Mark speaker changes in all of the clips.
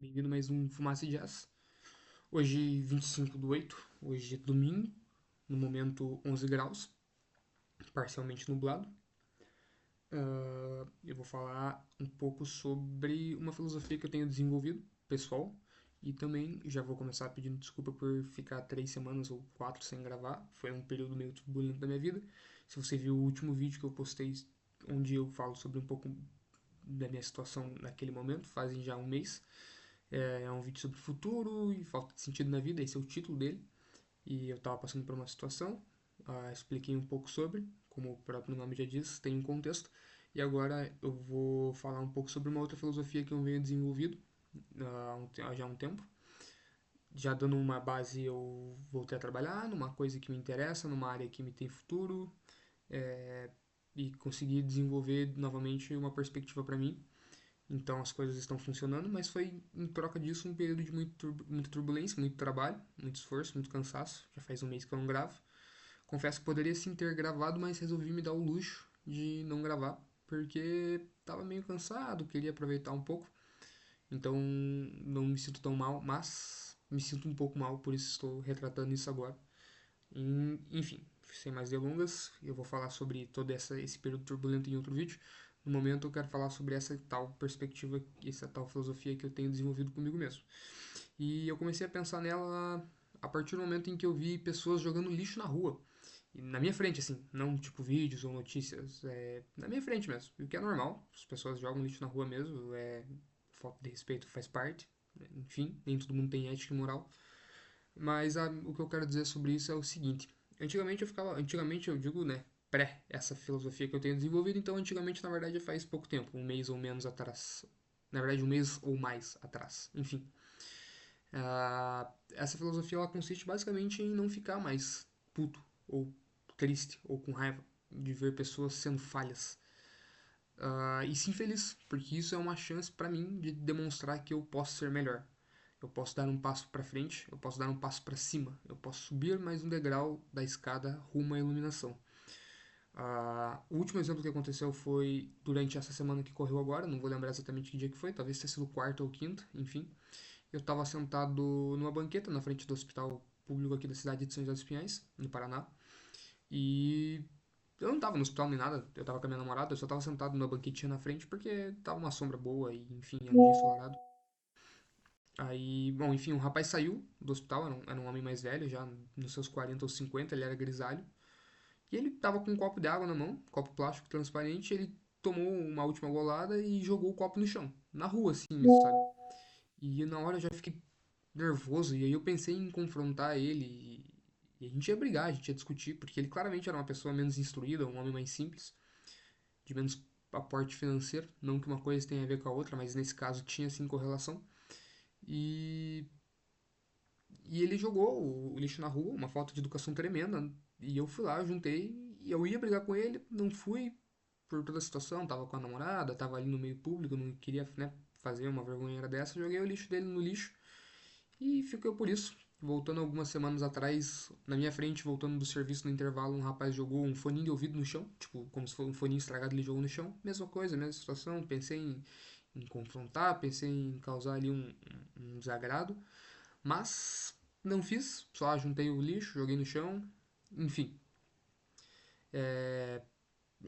Speaker 1: Bem-vindo a mais um Fumaça de Jazz. Hoje, 25/8, hoje é domingo, no momento 11 graus, parcialmente nublado. Eu vou falar um pouco sobre uma filosofia que eu tenho desenvolvido, pessoal, e também já vou começar pedindo desculpa por ficar 3 semanas ou 4 sem gravar. Foi um período meio turbulento da minha vida. Se você viu o último vídeo que eu postei, onde eu falo sobre um pouco da minha situação naquele momento, fazem já um mês. É um vídeo sobre o futuro e falta de sentido na vida, esse é o título dele. E eu estava passando por uma situação, expliquei um pouco sobre, como o próprio nome já diz, tem um contexto. E agora eu vou falar um pouco sobre uma outra filosofia que eu venho desenvolvido já há um tempo. Já dando uma base, eu voltei a trabalhar numa coisa que me interessa, numa área que me tem futuro, é, e consegui desenvolver novamente uma perspectiva para mim. Então as coisas estão funcionando, mas foi em troca disso um período de muita turbulência, muito trabalho, muito esforço, muito cansaço. Já faz um mês que eu não gravo. Confesso que poderia sim ter gravado, mas resolvi me dar o luxo de não gravar, porque estava meio cansado, queria aproveitar um pouco. Então não me sinto tão mal, mas me sinto um pouco mal, por isso estou retratando isso agora. Enfim, sem mais delongas, eu vou falar sobre todo esse período turbulento em outro vídeo. No momento eu quero falar sobre essa tal perspectiva, essa tal filosofia que eu tenho desenvolvido comigo mesmo. E eu comecei a pensar nela a partir do momento em que eu vi pessoas jogando lixo na rua. E na minha frente, assim, não tipo vídeos ou notícias, na minha frente mesmo. O que é normal, as pessoas jogam lixo na rua mesmo, falta de respeito faz parte. Enfim, nem todo mundo tem ética e moral. Mas o que eu quero dizer sobre isso é o seguinte. Antigamente eu digo, né, pré essa filosofia que eu tenho desenvolvido, então antigamente na verdade faz pouco tempo, um mês ou menos atrás. Na verdade, um mês ou mais atrás. Enfim. Essa filosofia ela consiste basicamente em não ficar mais puto, ou triste, ou com raiva de ver pessoas sendo falhas. E sim feliz, porque isso é uma chance para mim de demonstrar que eu posso ser melhor. Eu posso dar um passo para frente, eu posso dar um passo para cima, eu posso subir mais um degrau da escada rumo à iluminação. O último exemplo que aconteceu foi durante essa semana que correu agora, não vou lembrar exatamente que dia que foi, talvez tenha sido quarta ou quinta, enfim. Eu estava sentado numa banqueta na frente do hospital público aqui da cidade de São José dos Pinhais, no Paraná, e eu não tava no hospital nem nada, eu tava com a minha namorada, eu só tava sentado numa banquetinha na frente porque tava uma sombra boa e, enfim, era um dia ensolarado. Aí, bom, enfim, o rapaz saiu do hospital, era um homem mais velho, já nos seus 40 ou 50, ele era grisalho. E ele tava com um copo de água na mão, copo plástico transparente, ele tomou uma última golada e jogou o copo no chão, na rua, assim mesmo, sabe? E na hora eu já fiquei nervoso, e aí eu pensei em confrontar ele, e a gente ia brigar, a gente ia discutir, porque ele claramente era uma pessoa menos instruída, um homem mais simples, de menos aporte financeiro, não que uma coisa tenha a ver com a outra, mas nesse caso tinha sim correlação. E E ele jogou o lixo na rua, uma falta de educação tremenda. E eu fui lá, juntei, e eu ia brigar com ele, não fui por toda a situação, tava com a namorada, tava ali no meio público, não queria, né, fazer uma vergonha dessa, joguei o lixo dele no lixo e ficou por isso. Voltando algumas semanas atrás, na minha frente, voltando do serviço no intervalo, um rapaz jogou um foninho de ouvido no chão, tipo, como se fosse um foninho estragado, ele jogou no chão. Mesma coisa, mesma situação, pensei em confrontar, pensei em causar ali um desagrado. Mas não fiz, só juntei o lixo, joguei no chão, enfim. É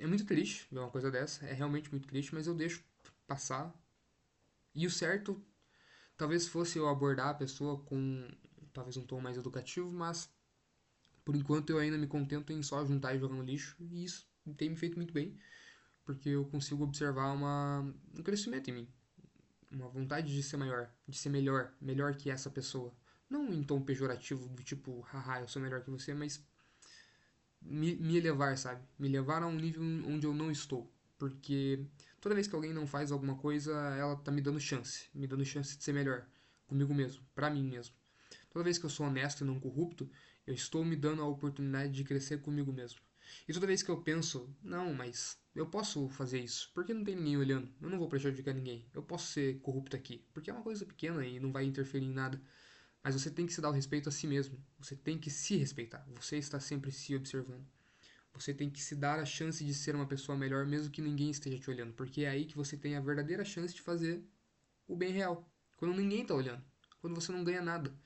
Speaker 1: muito triste ver uma coisa dessa, é realmente muito triste, mas eu deixo passar. E o certo talvez fosse eu abordar a pessoa com talvez um tom mais educativo, mas por enquanto eu ainda me contento em só juntar e jogar no lixo, e isso tem me feito muito bem, porque eu consigo observar um crescimento em mim, uma vontade de ser maior, de ser melhor, melhor que essa pessoa. Não em tom pejorativo, do tipo, haha, eu sou melhor que você, mas me elevar, sabe? Me levar a um nível onde eu não estou. Porque toda vez que alguém não faz alguma coisa, ela tá me dando chance de ser melhor comigo mesmo, pra mim mesmo. Toda vez que eu sou honesto e não corrupto, eu estou me dando a oportunidade de crescer comigo mesmo. E toda vez que eu penso, não, mas eu posso fazer isso, porque não tem ninguém olhando, eu não vou prejudicar ninguém, eu posso ser corrupto aqui, porque é uma coisa pequena e não vai interferir em nada. Mas você tem que se dar o respeito a si mesmo, você tem que se respeitar, você está sempre se observando. Você tem que se dar a chance de ser uma pessoa melhor, mesmo que ninguém esteja te olhando, porque é aí que você tem a verdadeira chance de fazer o bem real, Quando ninguém tá olhando. Quando você não ganha nada.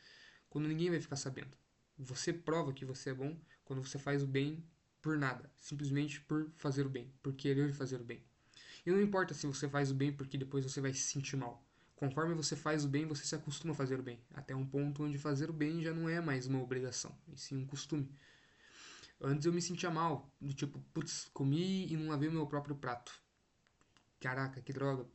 Speaker 1: Quando ninguém vai ficar sabendo. Você prova que você é bom quando você faz o bem por nada. Simplesmente por fazer o bem. Por querer fazer o bem. E não importa se você faz o bem porque depois você vai se sentir mal. Conforme você faz o bem, você se acostuma a fazer o bem. Até um ponto onde fazer o bem já não é mais uma obrigação, e sim um costume. Antes eu me sentia mal, do tipo, putz, comi e não lavei o meu próprio prato. Caraca, que droga.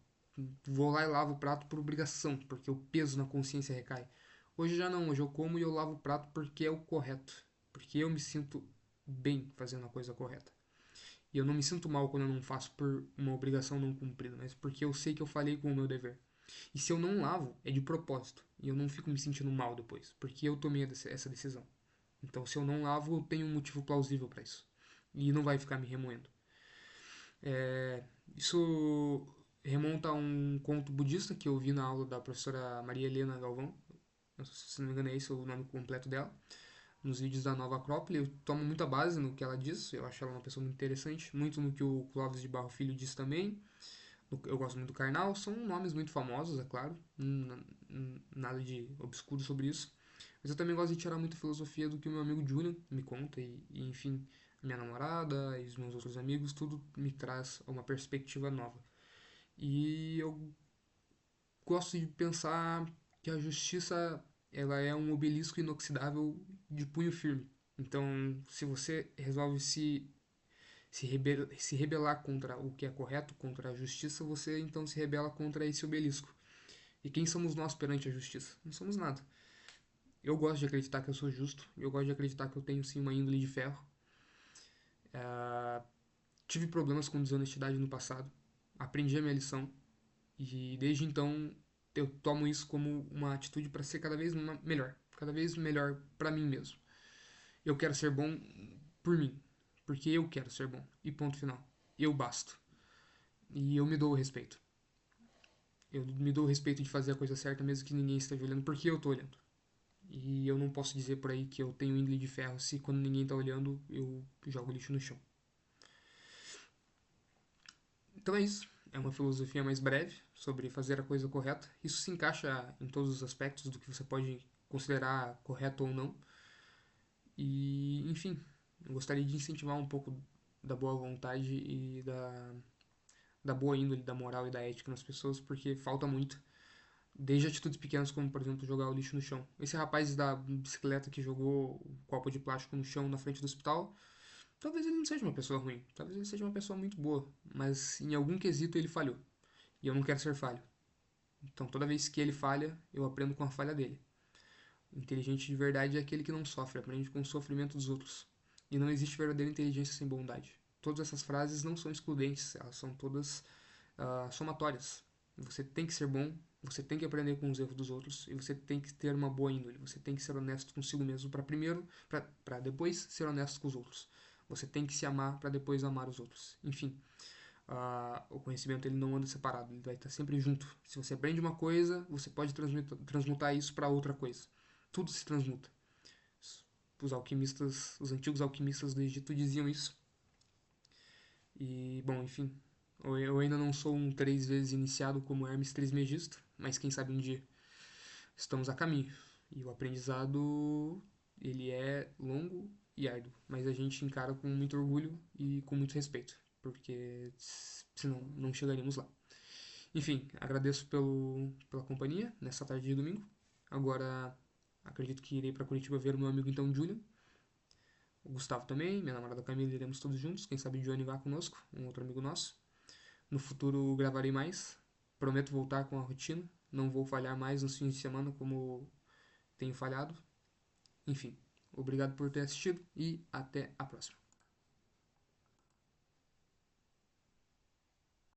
Speaker 1: Vou lá e lavo o prato por obrigação, porque o peso na consciência recai. Hoje já não, hoje eu como e eu lavo o prato porque é o correto. Porque eu me sinto bem fazendo a coisa correta. E eu não me sinto mal quando eu não faço por uma obrigação não cumprida, mas porque eu sei que eu falhei com o meu dever. E se eu não lavo, é de propósito. E eu não fico me sentindo mal depois, porque eu tomei essa decisão. Então, se eu não lavo, eu tenho um motivo plausível para isso. E não vai ficar me remoendo. É, isso remonta a um conto budista que eu vi na aula da professora Maria Helena Galvão. Se não me engano, é esse o nome completo dela. Nos vídeos da Nova Acrópole, eu tomo muita base no que ela diz. Eu acho ela uma pessoa muito interessante. Muito no que o Clóvis de Barro Filho diz também. Eu gosto muito do Karnal. São nomes muito famosos, é claro. Nada de obscuro sobre isso. Mas eu também gosto de tirar muita filosofia do que o meu amigo Julian me conta. Enfim, minha namorada e os meus outros amigos, tudo me traz uma perspectiva nova. E eu gosto de pensar que a justiça ela é um obelisco inoxidável de punho firme. Então, se você resolve se rebelar contra o que é correto, contra a justiça, você então se rebela contra esse obelisco. E quem somos nós perante a justiça? Não somos nada. Eu gosto de acreditar que eu sou justo, eu gosto de acreditar que eu tenho sim uma índole de ferro. Tive problemas com desonestidade no passado, aprendi a minha lição e desde então eu tomo isso como uma atitude para ser cada vez melhor para mim mesmo. Eu quero ser bom por mim, porque eu quero ser bom e ponto final. Eu basto. E eu me dou o respeito. Eu me dou o respeito de fazer a coisa certa mesmo que ninguém esteja olhando, porque eu tô olhando. E eu não posso dizer por aí que eu tenho índole de ferro se quando ninguém tá olhando eu jogo lixo no chão. Então é isso. É uma filosofia mais breve sobre fazer a coisa correta. Isso se encaixa em todos os aspectos do que você pode considerar correto ou não. E, enfim, eu gostaria de incentivar um pouco da boa vontade e da boa índole, da moral e da ética nas pessoas, porque falta muito. Desde atitudes pequenas, como por exemplo jogar o lixo no chão. Esse rapaz da bicicleta que jogou o copo de plástico no chão na frente do hospital, talvez ele não seja uma pessoa ruim, talvez ele seja uma pessoa muito boa, mas em algum quesito ele falhou. E eu não quero ser falho. Então toda vez que ele falha, eu aprendo com a falha dele. Inteligente de verdade é aquele que não sofre, aprende com o sofrimento dos outros. E não existe verdadeira inteligência sem bondade. Todas essas frases não são excludentes, elas são todas somatórias. Você tem que ser bom, você tem que aprender com os erros dos outros e você tem que ter uma boa índole. Você tem que ser honesto consigo mesmo para depois ser honesto com os outros. Você tem que se amar para depois amar os outros. Enfim, o conhecimento ele não anda separado, ele vai estar sempre junto. Se você aprende uma coisa, você pode transmutar isso para outra coisa. Tudo se transmuta. Os alquimistas, os antigos alquimistas do Egito diziam isso. E, bom, enfim, eu ainda não sou um 3 vezes iniciado como Hermes Trismegisto, mas quem sabe um dia estamos a caminho. E o aprendizado, ele é longo e árduo, mas a gente encara com muito orgulho e com muito respeito, porque senão não chegaríamos lá. Enfim, agradeço pela companhia nessa tarde de domingo. Agora acredito que irei para Curitiba ver o meu amigo então Julian. O Gustavo também, minha namorada Camila, iremos todos juntos. Quem sabe o Johnny vá conosco, um outro amigo nosso. No futuro gravarei mais. Prometo voltar com a rotina. Não vou falhar mais nos fins de semana como tenho falhado. Enfim, obrigado por ter assistido e até a próxima.